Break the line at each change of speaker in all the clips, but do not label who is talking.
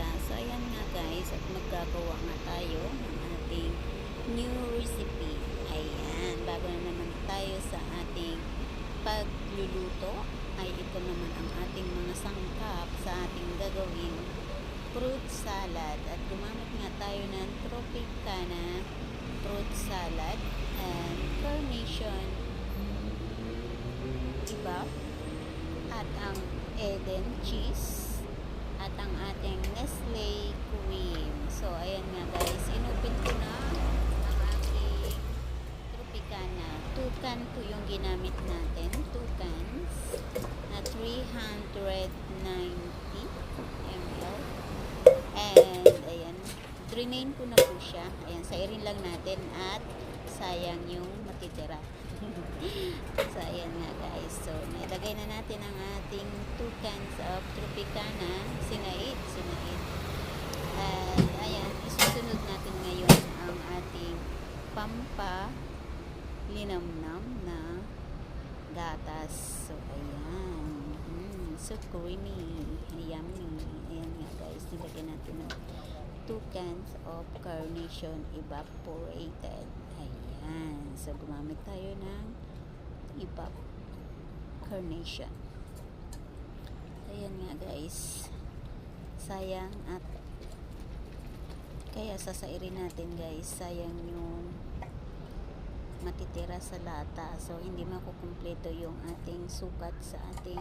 umaga. So ayan nga guys, at magkagawa nga tayo ng ating new recipe. Ayan, bago na naman tayo sa ating pagluluto, ay ito naman ang ating mga sangkap sa ating gagawing fruit salad. At gumamit nga tayo ng Tropicana fruit salad and carnation diba? At ang Eden cheese at ang ating Nestle cream. So ayan nga guys, inopen ko na ang aking Tropicana. 2 can po yung ginamit natin, 2 cans na 390 ml. And ayan, drainain ko na po siya. Ayan, sairin lang natin at sayang yung matitira. So ayan nga guys, so nailagay na natin ang ating 2 cans of Tropicana, sinait. And ayan, isusunod natin ngayon ang ating linamnam na gatas. So ayan, so creamy, yummy. Ayan nga guys, nilagyan natin ng 2 cans of carnation evaporated. Ayan, so gumamit tayo ng carnation. Ayan nga guys, sayang at kaya sasairin natin guys, sayang yung matitira sa lata. So hindi makukumpleto yung ating sukat sa ating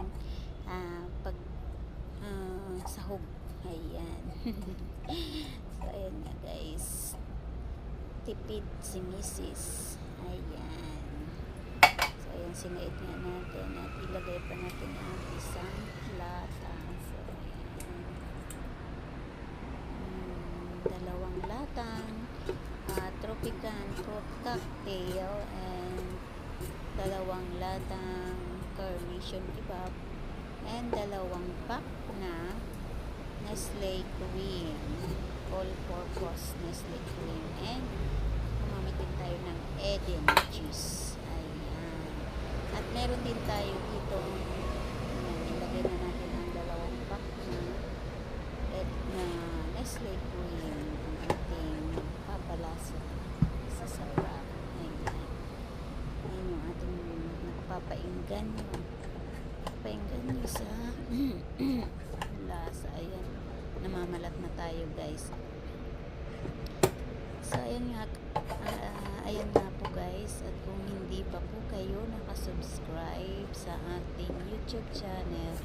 sahog. Ayan. So ayan nga guys, tipid si Mrs. Ayan. So ayan, sinait nga natin at ilagay pa natin ang isang lata. So ayan, 2 latang Tropican fruit cocktail and 2 latang carnation evap and 2 pack na Nestle cream, all-purpose Nestle cream, and gumamit din tayo ng Eden cheese. Ayan. At meron din tayo dito, ilagay na natin ang 2 pack na Nestle cream, ang ating papalasa sa sarap. Ayan. Ayan yung ating nagpapainggan nyo sa lasa. Ayan, namamalat na tayo guys. So ayan nga, po guys, at kung hindi pa po kayo nakasubscribe sa ating YouTube channel,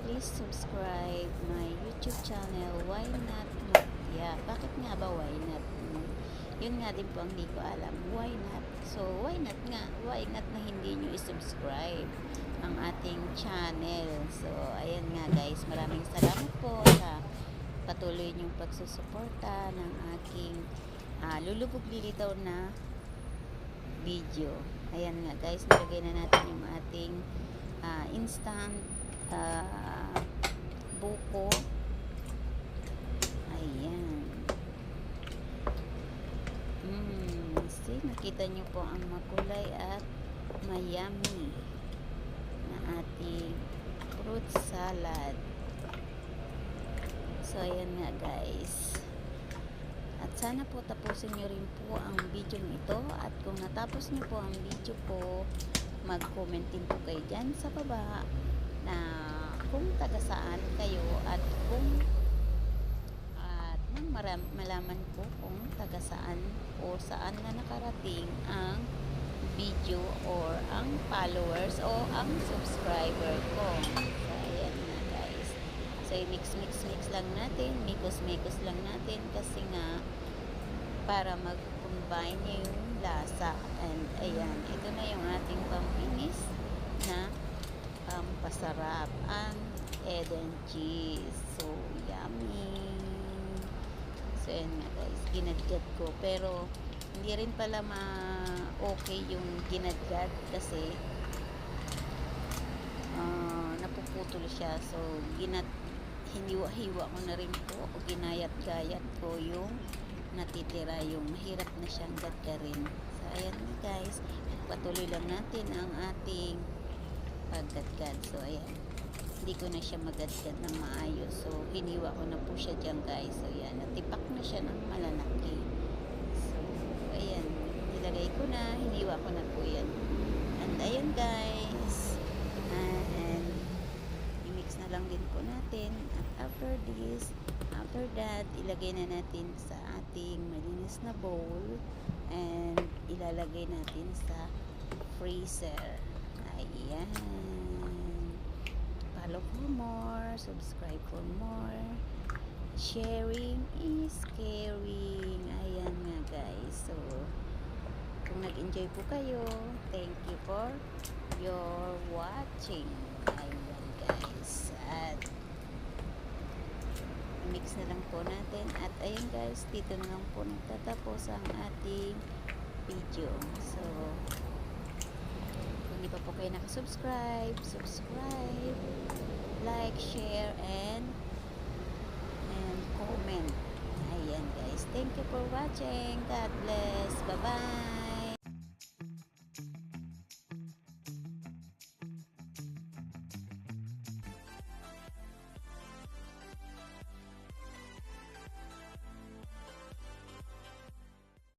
please subscribe my YouTube channel. Why not Matya? Bakit nga ba why not? Yun nga din po ang hindi ko alam, why not? So why not nga, why not na hindi nyo i-subscribe ang ating channel. So ayan nga guys, maraming salamat po sa patuloy niyong pagsusuporta ng aking lulubog lilitaw na video. Ayan nga guys, nilagay na natin yung ating instant buko. Ayan. See, nakita nyo po ang makulay at mayami na ating fruit salad. So ayan nga guys, at sana po tapusin nyo rin po ang video ito, at kung natapos nyo po ang video po, mag-comment din po kayo dyan sa baba na kung taga saan kayo, at nang malaman po kung taga saan o saan na nakarating ang video or ang followers o ang subscriber ko. So ayan na guys, so mix lang natin, mikos lang natin, kasi nga para mag-combine yung lasa. And ayan, ito na yung ating pampinis na pampasarap, ang Eden cheese. So yummy. So ayan nga guys, ginadgad ko, pero hindi rin pala okay yung ginadgad kasi napuputol siya. So hiniwa-hiwa ko na rin po o ginayat-gayat ko yung natitira, yung mahirap na siyang gadgarin. So ayan guys, patuloy lang natin ang ating paggadgad. So ayan, hindi ko na siya magadgad ng maayos. So, hiniwa ko na po siya dyan guys. So, yan. Natipak na siya ng malalaki. So, ayan. Nilagay ko na. Hiniwa ko na po yan. And ayan guys. And i-mix na lang din po natin. At after that, ilagay na natin sa ating malinis na bowl. And ilalagay natin sa freezer. Ayan. Follow for more, subscribe for more. Sharing is caring. Ayan nga guys. So, kung nag-enjoy po kayo, thank you for your watching. Ayan guys. At mix na lang po natin. At ayan guys, dito na lang po nagtatapos ang ating video. So, hindi pa po kayo nakasubscribe, subscribe, like, share, and comment. Ayan guys. Thank you for watching. God bless. Bye-bye.